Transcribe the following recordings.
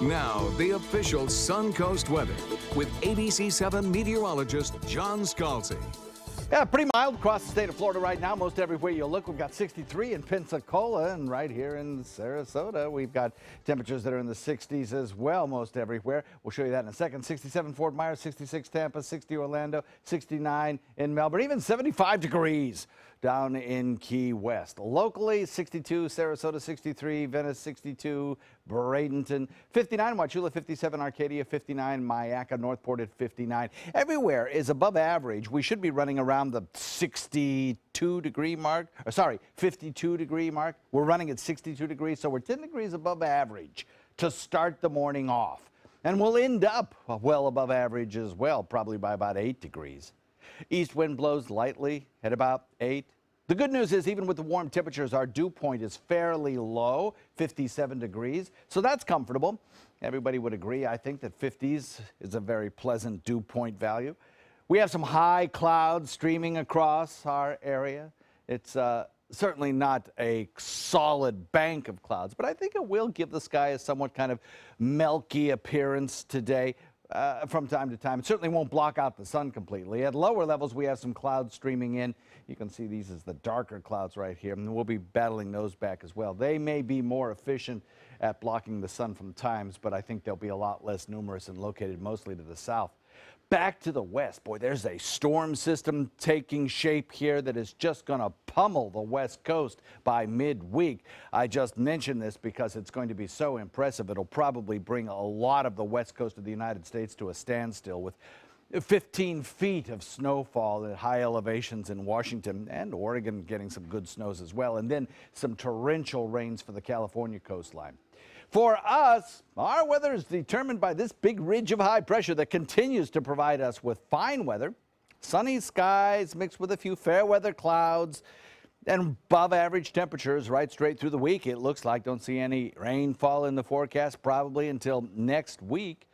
Now, the official Suncoast weather with ABC7 meteorologist John Scalzi. Yeah, pretty mild across the state of Florida right now. Most everywhere you look, we've got 63 in Pensacola, and right here in Sarasota, we've got temperatures that are in the 60s as well, most everywhere. We'll show you that in a second. 67 Fort Myers, 66 Tampa, 60 Orlando, 69 in Melbourne, even 75 degrees down in Key West. Locally, 62 Sarasota, 63 Venice, 62 Bradenton, 59 Wauchula, 57 Arcadia, 59 Mayaca, Northport at 59. Everywhere is above average. We should be running around the 62 degree mark, or sorry, 52 degree mark. We're running at 62 degrees, so we're 10 degrees above average to start the morning off. And we'll end up well above average as well, probably by about 8 degrees. East wind blows lightly at about 8. The good news is, even with the warm temperatures, our dew point is fairly low, 57 degrees, so that's comfortable. Everybody would agree, I think, that 50s is a very pleasant dew point value. We have some high clouds streaming across our area. It's certainly not a solid bank of clouds, but I think it will give the sky a somewhat kind of milky appearance today. From time to time. It certainly won't block out the sun completely. At lower levels, we have some clouds streaming in. You can see these as the darker clouds right here, and we'll be battling those back as well. They may be more efficient at blocking the sun from times, but I think they'll be a lot less numerous and located mostly to the south. Back to the west, boy, there's a storm system taking shape here that is just going to pummel the west coast by midweek. I just mentioned this because it's going to be so impressive. It'll probably bring a lot of the west coast of the United States to a standstill with 15 feet of snowfall at high elevations in Washington and Oregon, getting some good snows as well, and then some torrential rains for the California coastline. For us, our weather is determined by this big ridge of high pressure that continues to provide us with fine weather, sunny skies mixed with a few fair weather clouds, and above average temperatures right straight through the week. It looks like. Don't see any rainfall in the forecast probably until next week.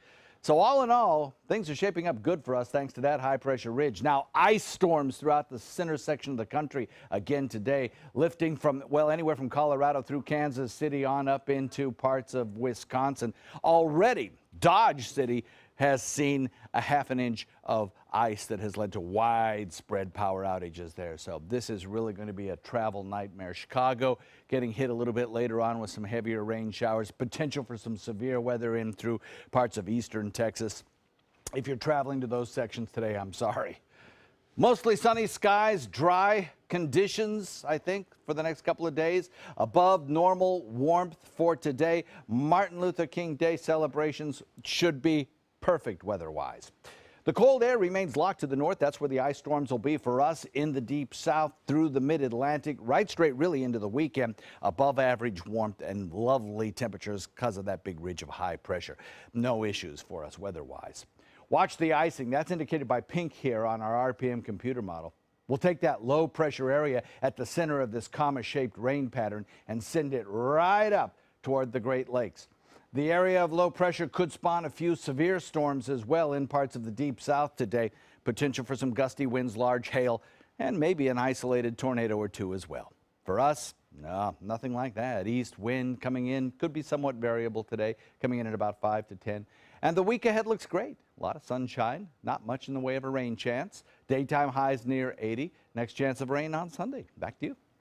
So all in all, things are shaping up good for us thanks to that high pressure ridge. Now, ice storms throughout the center section of the country again today, lifting from, well, anywhere from Colorado through Kansas City on up into parts of Wisconsin. Already, Dodge City has seen a half an inch of ice that has led to widespread power outages there. So this is really going to be a travel nightmare. Chicago getting hit a little bit later on with some heavier rain showers, potential for some severe weather in through parts of eastern Texas. If you're traveling to those sections today, I'm sorry. Mostly sunny skies, dry conditions, I think, for the next couple of days. Above normal warmth for today. Martin Luther King Day celebrations should be perfect weather-wise. The cold air remains locked to the north. That's where the ice storms will be for us in the deep south through the mid-Atlantic, right straight really into the weekend. Above average warmth and lovely temperatures because of that big ridge of high pressure. No issues for us weather-wise. Watch the icing. That's indicated by pink here on our RPM computer model. We'll take that low pressure area at the center of this comma-shaped rain pattern and send it right up toward the Great Lakes. The area of low pressure could spawn a few severe storms as well in parts of the deep south today. Potential for some gusty winds, large hail, and maybe an isolated tornado or two as well. For us, no, nothing like that. East wind coming in could be somewhat variable today, coming in at about 5 to 10. And the week ahead looks great. A lot of sunshine, not much in the way of a rain chance. Daytime highs near 80. Next chance of rain on Sunday. Back to you.